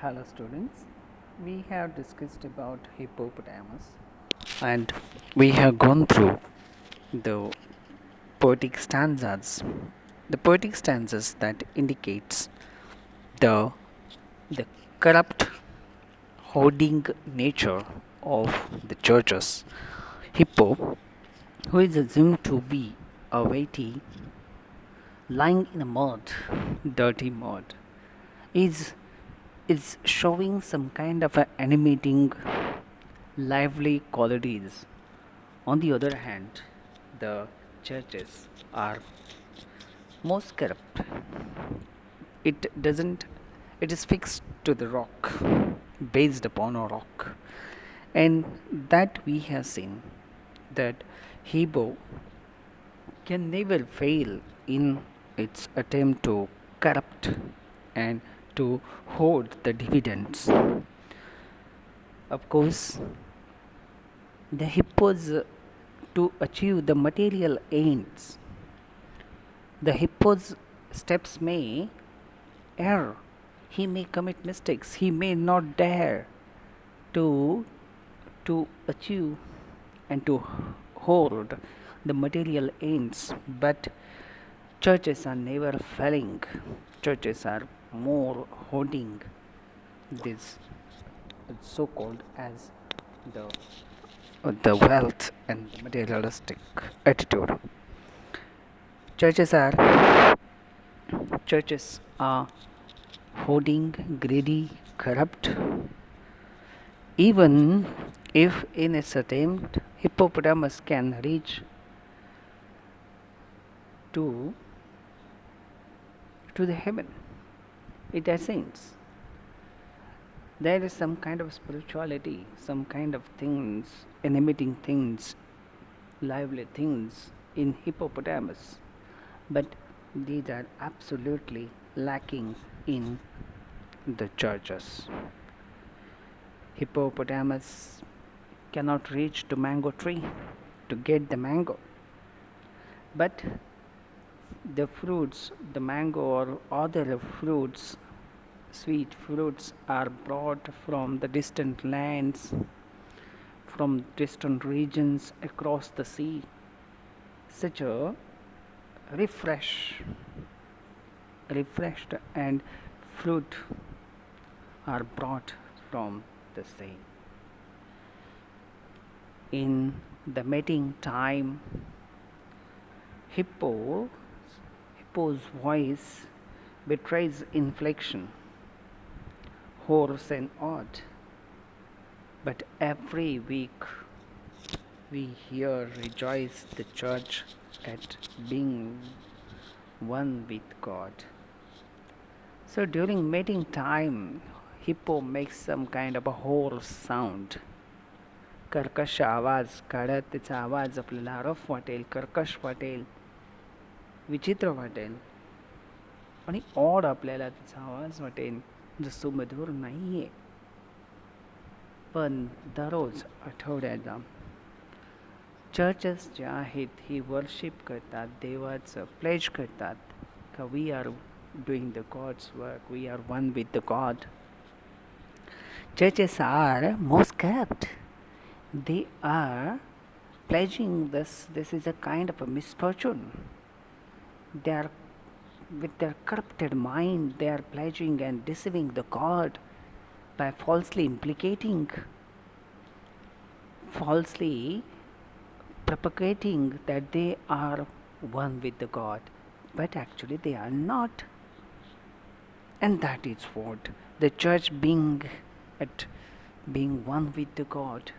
Hello students, we have discussed about hippopotamus and we have gone through the poetic stanzas. The poetic stanzas that indicates the the corrupt hoarding nature of the churches. Hippo, who is assumed to be a weighty lying in the mud, dirty mud, is is showing some kind of a animating lively qualities. On the other hand, the churches are most corrupt. It doesn't, it is fixed to the rock, based upon a rock. And that we have seen that Hebo can never fail in its attempt to corrupt and to hoard the dividends. Of course, the hippos to achieve the material ends. The hippo's steps may err. He may commit mistakes. He may not dare to to achieve and to hold the material ends. But churches are never failing. Churches are more holding this so-called as the the wealth and the materialistic attitude. Churches are churches are hoarding, greedy, corrupt. Even if in its attempt hippopotamus can reach to to the heaven, it ascends. There is some kind of spirituality, some kind of things, animating things, lively things in hippopotamus, but these are absolutely lacking in the churches. Hippopotamus cannot reach to mango tree to get the mango, but the fruits, the mango or other fruits, sweet fruits are brought from the distant lands, from distant regions across the sea. Such a refresh, refreshed and fruit are brought from the sea. In the mating time, hippo, hippo's voice betrays inflection, hoarse and odd. But every week we hear rejoice the church at being one with God. So during mating time, hippo makes some kind of a hoarse sound. कर्कश आवाज काढत त्याचा आवाज आपल्याला rough वाटेल, कर्कश वाटेल, विचित्र वाटेल आणि ऑड आपल्याला त्याचा आवाज वाटेल जो सुमधुर नाही आहे. पण दररोज आठवड्याला चर्चेस ज्या आहेत ही वर्शिप करतात, देवाचं प्लेज करतात का we are doing the God's work, we are one with the God. Churches are most corrupt. They are pledging this is a kind of a misfortune. They are with their corrupted mind, they are pledging and deceiving the God by falsely implicating, falsely propagating that they are one with the God, but actually they are not. And that is what the church being one with the God.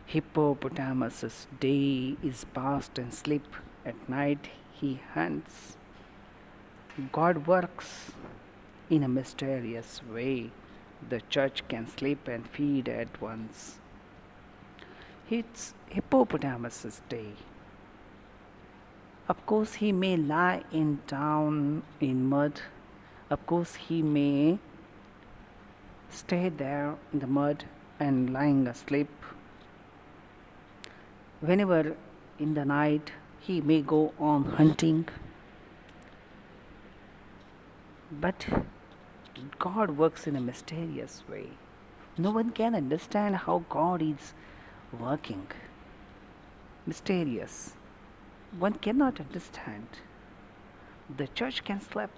Hippopotamus's day is passed in sleep, at night he hunts. God works in a mysterious way. The church can sleep and feed at once. It's hippopotamus's day. Of course, he may lie in down in mud. Of course, he may stay there in the mud and lying asleep. Whenever in the night he may go on hunting, but God works in a mysterious way. No one can understand how God is working. Mysterious. One cannot understand. The church can sleep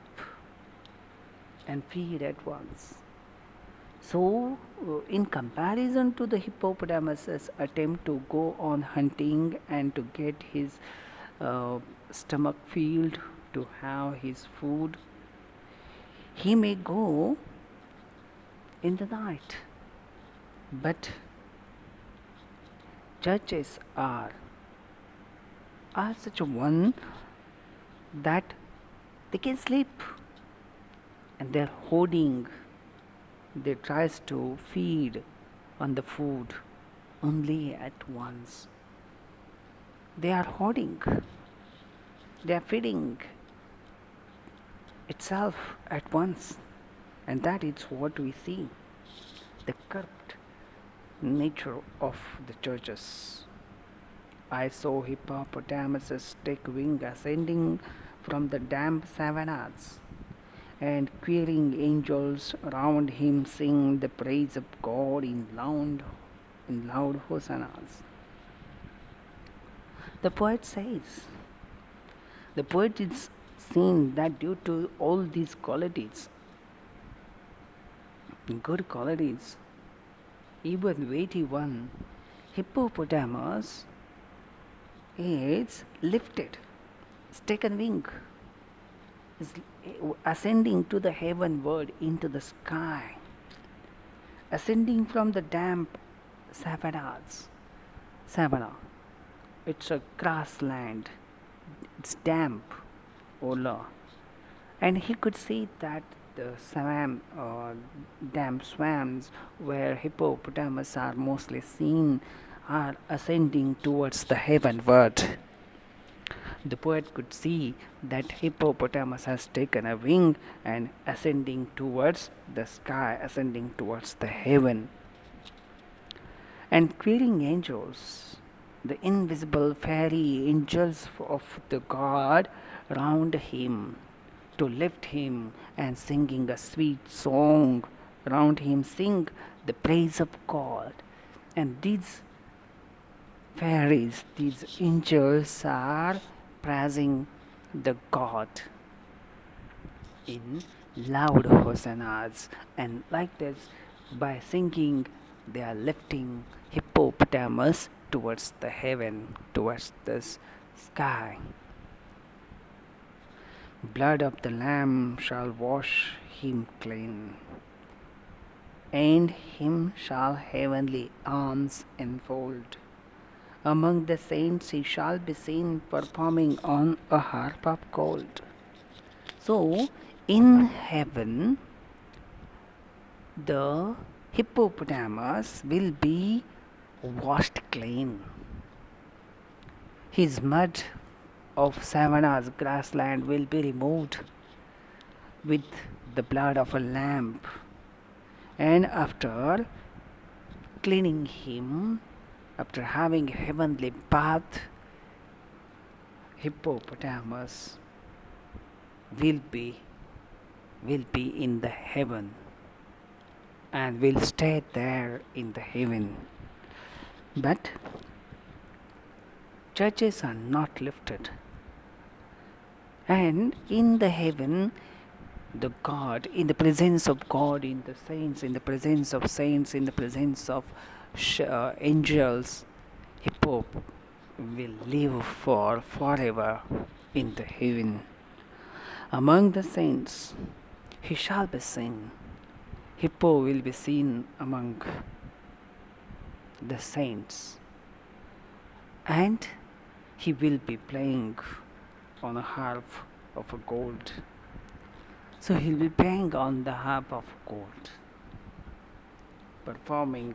and feed at once. So, in comparison to the hippopotamus's attempt to go on hunting and to get his uh, stomach filled, to have his food, he may go in the night. But churches are such a one that they can sleep, and they're hoarding. They tries to feed on the food only at once. They are hoarding. They are feeding itself at once, and that is what we see, the corrupt nature of the churches. I saw hippopotamuses take wing ascending from the damp savannas, and queering angels around him sing the praise of God in loud hosannas. The poet says, the poet is saying that due to all these qualities, good qualities, even weighty one, hippopotamus is lifted, is taken wing, is ascending to the heavenward into the sky, ascending from the damp savannas. Savannah, it's a grassland, it's damp, Ola, and he could see that the damp swamps where hippopotamus are mostly seen are ascending towards the heavenward. The poet could see that hippopotamus has taken a wing and ascending towards the sky, ascending towards the heaven. And queering angels, the invisible fairy angels of the God round him to lift him and singing a sweet song round him, sing the praise of God. And these fairies, these angels are praising the God in loud hosannas, and like this, by singing, they are lifting hippopotamus towards the heaven, towards the sky. Blood of the Lamb shall wash him clean, and him shall heavenly arms enfold. Among the saints he shall be seen performing on a harp of gold. So, in heaven, the hippopotamus will be washed clean. His mud of savannas, grassland will be removed with the blood of a lamb. And after cleaning him, after having a heavenly bath, hippopotamus will be in the heaven and will stay there in the heaven. But churches are not lifted, and in the heaven, the God, in the presence of God, in the saints, in the presence of saints, in the presence of angels, Hippo will live for forever in the heaven. Among the saints, he shall be seen. Hippo will be seen among the saints, and he will be playing on a harp of gold. So he'll be playing on the harp of gold, performing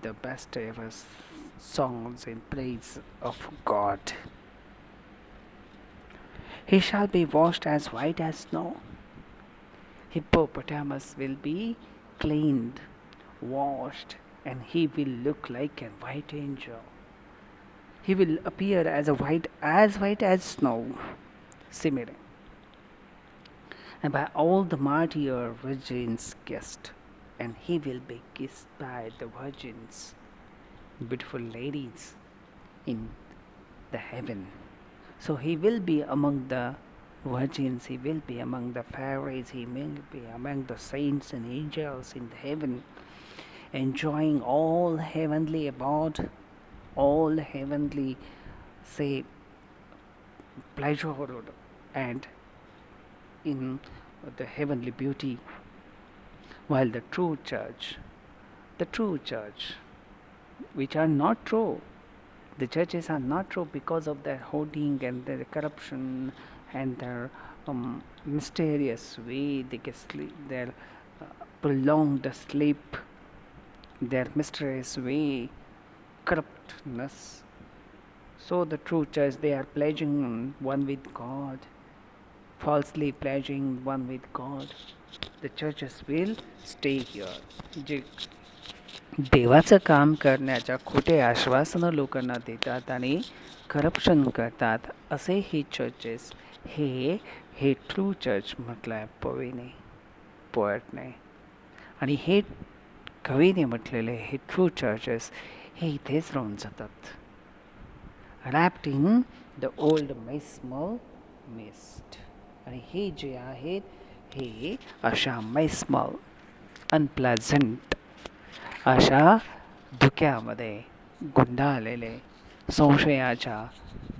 the best ever songs in praise of God. He shall be washed as white as snow. Hippopotamus will be cleaned, washed, and he will look like a white angel. He will appear as white as snow, shimmering. and by all the martyr virgins kissed, and he will be kissed by the virgins, beautiful ladies in the heaven. So he will be among the virgins, he will be among the fairies, he will be among the saints and angels in the heaven, enjoying all heavenly abode, all heavenly, say, pleasure and in the heavenly beauty, while the true church, which are not true, the churches are not true because of their hoarding and their corruption and their mysterious way they get sleep, their prolonged sleep, their mysterious way, corruptness. So the true church, they are pledging one with God, falsely pledging one with God. The churches will stay here. जे देवाचं काम करण्याच्या खोटे आश्वासनं लोकांना देतात आणि corruption करतात, असे हे चर्चेस, हे ट्रू चर्च म्हटलं आहे पवेने, पोएटने. आणि हे कवीने म्हटलेले हे ट्रू चर्चेस हे इथेच राहून जातात, wrapped in the old dismal mist. आणि हे जे आहेत हे अशा मिस्मल अनप्लेझंट अशा धुक्यामध्ये गुंडाळलेले, संशयाच्या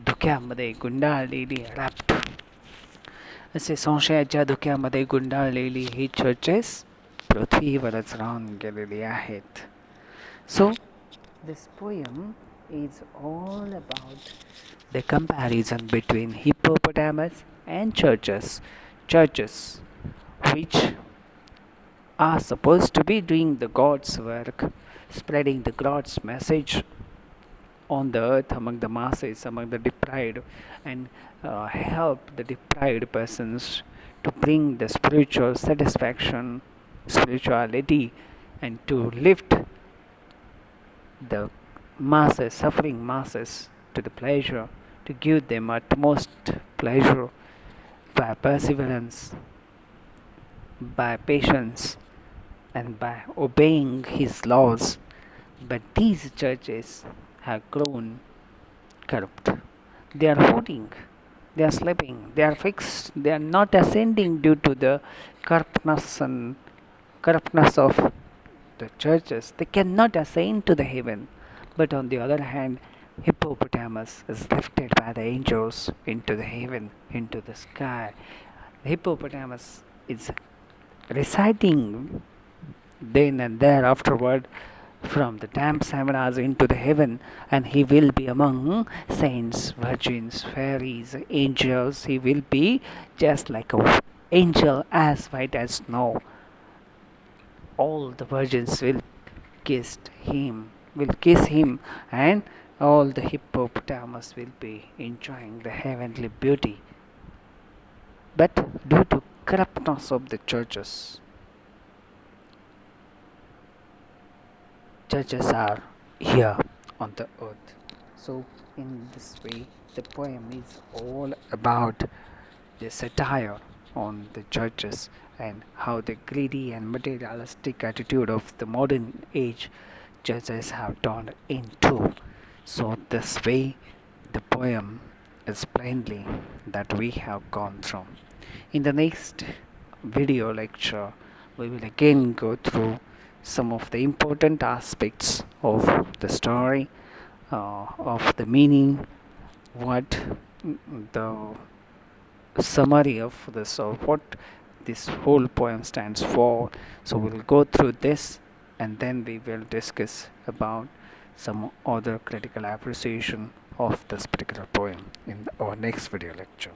धुक्यामध्ये गुंडाळलेली, रॅप्ड असे संशयाच्या धुक्यामध्ये गुंडाळलेली ही चर्चेस पृथ्वीवरच राहून गेलेली आहेत. So this poem is all about the comparison between hippopotamus and churches which are supposed to be doing the God's work, spreading the God's message on the earth among the masses, among the deprived, and help the deprived persons to bring the spiritual satisfaction, spirituality, and to lift the masses, suffering masses, to the pleasure, to give them utmost pleasure by perseverance, by patience, and by obeying his laws. But these churches have grown corrupt. They are hoarding, they are sleeping, they are fixed, they are not ascending due to the corruptness of the churches. They cannot ascend to the heaven. But on the other hand, Hippopotamus is lifted by the angels into the heaven, into the sky. The hippopotamus is reciting then and there afterward from the damp savanas into the heaven, and he will be among saints, virgins, fairies, angels. He will be just like an angel, as white as snow. All the virgins will kiss him, and all the hippopotamus will be enjoying the heavenly beauty. But due to corruptness of the churches are here on the earth. So in this way, the poem is all about the satire on the churches and how the greedy and materialistic attitude of the modern age churches have turned into. So this way, the poem is plainly that we have gone through. In the next video lecture, we will again go through some of the important aspects of the story, of the meaning, what the summary of this, or what this whole poem stands for. So we'll go through this, and then we will discuss about some other critical appreciation of this particular poem in our next video lecture.